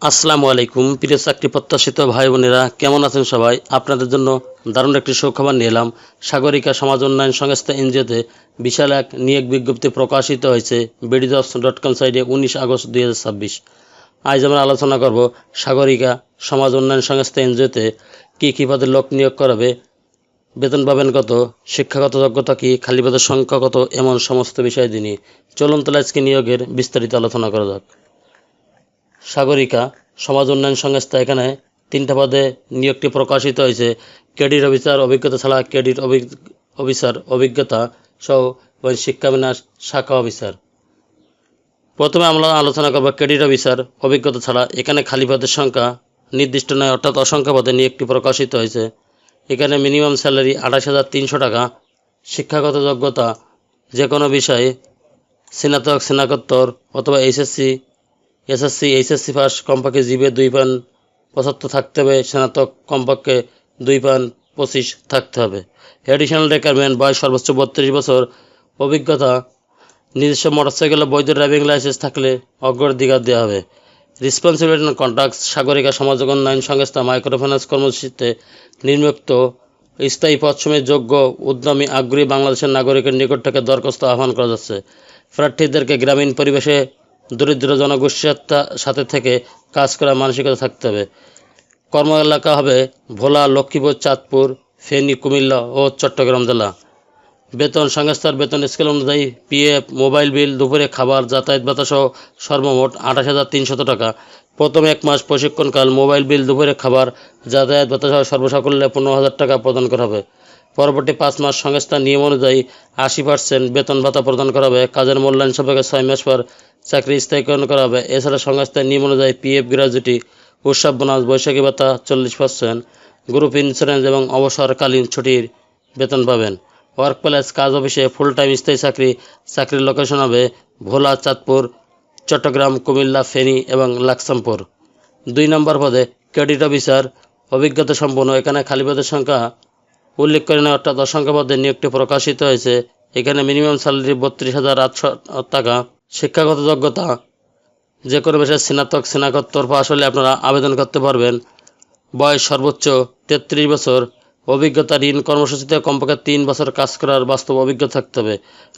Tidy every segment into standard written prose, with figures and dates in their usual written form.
আসসালামু আলাইকুম প্রিয় চাকরি প্রত্যাশিত ভাই বোনেরা, কেমন আছেন সবাই? আপনাদের জন্য দারুণ একটি সুখবর নিয়ে এলাম। সাগরিকা সমাজ উন্নয়ন সংস্থা এনজিওতে বিশাল এক নিয়োগ বিজ্ঞপ্তি প্রকাশিত হয়েছে BDJobs.com সাইটে 19 আগস্ট 2026। আজ আমরা আলোচনা করব সাগরিকা সমাজ উন্নয়ন সংস্থা এনজিওতে কী পদে লোক নিয়োগ করাবে, বেতন পাবেন কত, শিক্ষাগত যোগ্যতা কী, খালি পদের সংখ্যা কত, এমন সমস্ত বিষয় নিয়ে চলুন তাহলে আজকে নিয়োগের বিস্তারিত আলোচনা করা যাক। সাগরিকা সমাজ উন্নয়ন সংস্থা এখানে 3টা পদে নিয়োগটি প্রকাশিত হয়েছে। ক্রেডিট অফিসার অভিজ্ঞতা ছাড়া ক্রেডিট অফিসার অভিজ্ঞতা সহ শিক্ষাবিন্যাস শাখা অফিসার। প্রথমে আমরা আলোচনা করব ক্রেডিট অফিসার অভিজ্ঞতা ছাড়া। এখানে খালি পদের সংখ্যা নির্দিষ্ট নয়, অর্থাৎ অসংখ্য পদে নিয়োগটি প্রকাশিত হয়েছে। এখানে মিনিমাম স্যালারি 28,300 টাকা। শিক্ষাগত যোগ্যতা যে কোনো বিষয়ে স্নাতক, স্নাতকোত্তর অথবা এইচএসসি পাস, কমপক্ষে জিপিএ 2.75 থাকতে হবে। স্নাতক কমপক্ষে 2.25 থাকতে হবে। এডিশনাল রিকোয়ারমেন্ট বয়স সর্বোচ্চ 32 বছর। অভিজ্ঞতা নিজস্ব মোটরসাইকেল বৈধ ড্রাইভিং লাইসেন্স থাকলে অগ্রাধিকার দেওয়া হবে। রেসপন্সিবিলিটি অ্যান্ড কন্ট্রাক্টস সাগরিকা সমাজ উন্নয়ন সংস্থা মাইক্রোফিন্যান্স কর্মসূচিতে নিম্নোক্ত স্থায়ী পদসমূহে যোগ্য, উদ্যমী, আগ্রহী বাংলাদেশের নাগরিকের নিকট থেকে দরখাস্ত আহ্বান করা যাচ্ছে। প্রার্থীদেরকে গ্রামীণ পরিবেশে দরিদ্র জনগোষ্ঠীর সাথে থেকে কাজ করার মানসিকতা থাকতে হবে। কর্ম এলাকা হবে ভোলা, লক্ষ্মীপুর, চাঁদপুর, ফেনী, কুমিল্লা ও চট্টগ্রাম জেলা। বেতন সংস্থার বেতন স্কেল অনুযায়ী পিএফ, মোবাইল বিল, দুপুরে খাবার, যাতায়াত ভাতা সহ সর্বমোট 28,300 টাকা। প্রথম 1 মাস প্রশিক্ষণকাল মোবাইল বিল, দুপুরে খাবার, যাতায়াত ভাতা সহ সর্বসাকুল্যে 15,000 টাকা প্রদান করা হবে। পরবর্তী 5 মাস সংস্থার নিয়ম অনুযায়ী 80% বেতন ভাতা প্রদান করা হবে। কাজের মূল্যায়ন সাপেক্ষে 6 মাস পর চাকরি স্থায়ীকরণ করা হবে। এছাড়া সংস্থার নিয়ম অনুযায়ী পিএফ, গ্র্যাজুইটি, উৎসব বোনাস, বৈশাখী ভাতা 40%, গ্রুপ ইন্স্যুরেন্স এবং অবসরকালীন ছুটির বেতন পাবেন। ওয়ার্ক প্লেস কাজ অফিসে ফুল টাইম স্থায়ী চাকরি। চাকরির লোকেশন হবে ভোলা, চাঁদপুর, চট্টগ্রাম, কুমিল্লা, ফেনী এবং লাকসামপুর। 2 নম্বর পদে ক্রেডিট অফিসার অভিজ্ঞতা সম্পন্ন। এখানে খালি পদের সংখ্যা উল্লেখ করে নেওয়া, অর্থাৎ অসংখ্য পদে নিয়োগটি প্রকাশিত হয়েছে। এখানে মিনিমাম স্যালারি 32,800 টাকা। শিক্ষাগত যোগ্যতা যে কোনো বিষয়ে স্নাতক, স্নাতকোত্তর পাস হলে আপনারা আবেদন করতে পারবেন। বয়স সর্বোচ্চ 33 বছর। অভিজ্ঞতা ঋণ কর্মসূচিতে কমপক্ষে 3 বছর কাজ করার বাস্তব অভিজ্ঞতা থাকতে হবে।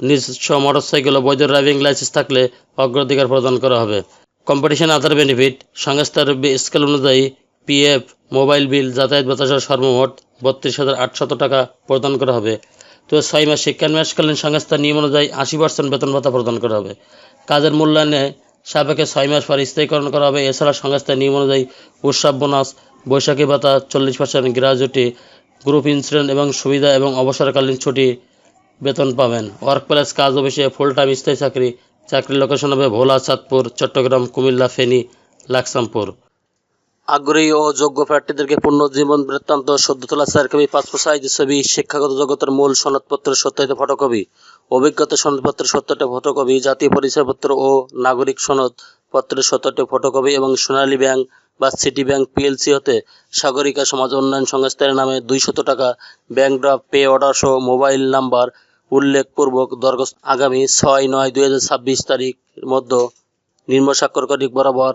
নিজস্ব মোটরসাইকেল ও বৈধ ড্রাইভিং লাইসেন্স থাকলে অগ্রাধিকার প্রদান করা হবে। কম্পিটিশন আদার বেনিফিট সংস্থার স্কেল অনুযায়ী পিএফ, মোবাইল বিল, যাতায়াত ভাতা সহ সর্বমোট 32,800 টাকা প্রদান করা হবে। তো 6 মাস শিক্ষানবিশকালীন সংস্থার নিয়ম অনুযায়ী 80% বেতন ভাতা প্রদান করা হবে। কাজের মূল্যায়নে সাপেক্ষে 6 মাস পর স্থায়ীকরণ করা হবে। এছাড়া সংস্থার নিয়ম অনুযায়ী উৎসব বোনাস, বৈশাখী ভাতা 40%, গ্র্যাজুইটি, গ্রুপ ইন্স্যুরেন্স এবং সুবিধা এবং অবসরকালীন ছুটি বেতন পাবেন। ওয়ার্ক প্লেস কাজ অফিসে ফুল টাইম স্থায়ী চাকরি। চাকরির লোকেশন হবে ভোলা, চাঁদপুর, চট্টগ্রাম, কুমিল্লা, ফেনী, লাকসামপুর। আগ্রহী ও যোগ্য প্রার্থীদেরকে পূর্ণ জীবন বৃত্তান্ত, সদ্য তোলা 4 কপি পাসপোর্ট সাইজের ছবি, শিক্ষাগত যোগ্যতার মূল সনদপত্রের সত্যায়িত ফটোকপি, অভিজ্ঞতা সনদপত্রের সত্যায়িত ফটোকপি, জাতীয় পরিচয়পত্র ও নাগরিক সনদপত্রের সত্যায়িত ফটোকপি এবং সোনালী ব্যাংক বা সিটি ব্যাংক পিএলসি হতে সাগরিকা সমাজ উন্নয়ন সংস্থার নামে 200 টাকা ব্যাংক ড্রাফট, পে অর্ডার সহ মোবাইল নাম্বার উল্লেখপূর্বক দরখাস্ত আগামী 6/9/2026 তারিখের মধ্যে নিম্ন স্বাক্ষরকারী বরাবর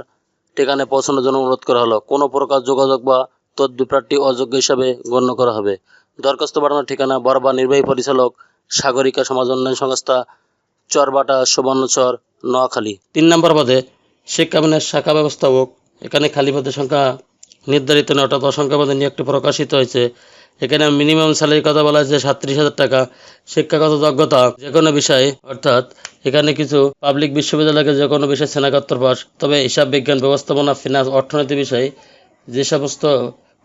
ঠিকানায় পৌঁছানোর জন্য অনুরোধ করা হলো। কোনো প্রকার যোগাযোগ বা তদবির প্রার্থী অযোগ্য হিসাবে গণ্য করা হবে। দরখাস্ত পাঠানোর ঠিকানা বরাবর নির্বাহী পরিচালক, সাগরিকা সমাজ উন্নয়ন সংস্থা, চরবাটা, সুবর্ণচর, নোয়াখালী। 3 নম্বর পদে শিক্ষাবিন্যাস শাখা ব্যবস্থাপক। এখানে খালি পদের সংখ্যা নির্ধারিত নয়, অর্থাৎ অসংখ্য পদে নিয়োগটি প্রকাশিত হয়েছে। এখানে মিনিমাম স্যালারির কথা বলা হয়েছে 37,000 টাকা। শিক্ষাগত যোগ্যতা যে কোনো বিষয়ে, অর্থাৎ এখানে কিছু পাবলিক বিশ্ববিদ্যালয়কে যে কোনো বিষয়ে স্নাতকোত্তর পাস, তবে হিসাব বিজ্ঞান, ব্যবস্থাপনা, ফিনান্স, অর্থনীতি বিষয়ে যে সমস্ত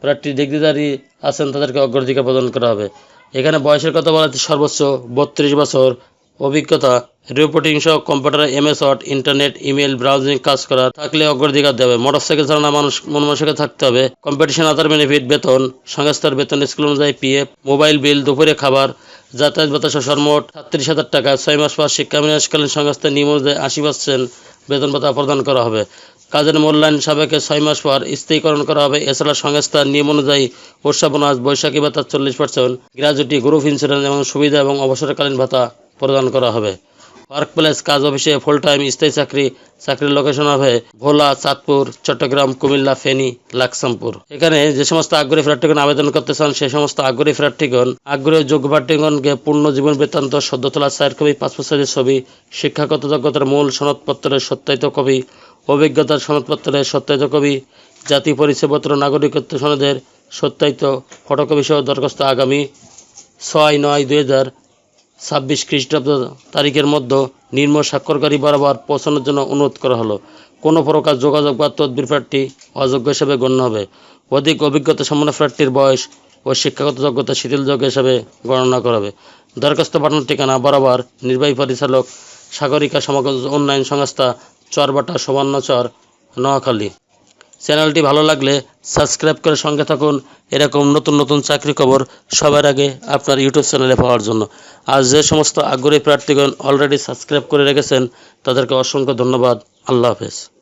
প্রার্থী ডিগ্রিধারী আছেন তাদেরকে অগ্রাধিকার প্রদান করা হবে। এখানে বয়সের কথা বলা হচ্ছে সর্বোচ্চ 32 বছর। অভিজ্ঞতা রিপোর্টিং সহ computer, MS word, internet, email, browsing কাজ করা থাকলে অগ্রাধিকার দেবে। মোটরসাইকেল চালানো মানুষ মনমানসিকতা থাকতে হবে। কম্পিটিশন আদার বেনিফিট বেতন সংস্থার বেতন স্কেল অনুযায়ী পিএফ, মোবাইল বিল, দুপুরে খাবার, যাতায়াত ভাতা সহ সর্বমোট 37,000 টাকা। 6 মাস পর শিক্ষাবিন্যাসকালীন সংস্থার নিয়ম অনুযায়ী 80% বেতন ভাতা প্রদান করা হবে। কাজের মূল্যায়ন সাপেক্ষে 6 মাস পর স্থায়ীকরণ করা হবে। এছাড়া সংস্থার নিয়ম অনুযায়ী উৎসব বোনাস, বৈশাখী ভাতা 40%, গ্র্যাজুইটি, গ্রুপ ইন্স্যুরেন্স এবং সুবিধা এবং অবসরকালীন ভাতা প্রদান করা হবে। ওয়ার্ক প্লেস কাজ অফিসে ফুল টাইম স্থায়ী চাকরি। চাকরির লোকেশন হবে ভোলা, চাঁদপুর, চট্টগ্রাম, কুমিল্লা, ফেনী, লাকসামপুর। এখানে যে সমস্ত আগ্রহী প্রার্থীগণ আবেদন করতে চান সে সমস্ত আগ্রহী যোগ্য প্রার্থীগণকে পূর্ণ জীবন বৃত্তান্ত, সদ্য তোলা 4 কপি পাসপোর্ট সাইজের ছবি, শিক্ষাগত যোগ্যতার মূল সনদপত্রের সত্যায়িত কপি, অভিজ্ঞতার সনদপত্রের সত্যায়িত কপি, জাতীয় পরিচয়পত্র, নাগরিকত্ব সনদের সত্যায়িত ফটোকপি সহ দরখাস্ত আগামী 6/9/2026 খ্রিস্টাব্দ তারিখের মধ্যে নিম্ন স্বাক্ষরকারী বরাবর পৌঁছানোর জন্য অনুরোধ করা হলো। কোনো প্রকার যোগাযোগ বা তদবির প্রার্থী অযোগ্য হিসেবে গণ্য হবে। অধিক অভিজ্ঞতা সম্পন্ন প্রার্থীর বয়স ও শিক্ষাগত যোগ্যতা শিথিলযোগ্য হিসাবে গণনা করা হবে। দরখাস্ত পাঠানোর ঠিকানা বরাবর নির্বাহী পরিচালক, সাগরিকা সমগ্র উন্নয়ন সংস্থা, চরবাটা, সুবর্ণচর, নোয়াখালী। চ্যানেলটি ভালো লাগলে সাবস্ক্রাইব করে সঙ্গে থাকুন এরকম নতুন নতুন চাকরি খবর সবার আগে আপনার ইউটিউব চ্যানেলে পাওয়ার জন্য। আর যে সমস্ত আগ্রহী প্রার্থীগণ অলরেডি সাবস্ক্রাইব করে রেখেছেন তাদেরকে অসংখ্য ধন্যবাদ। আল্লাহ হাফেজ।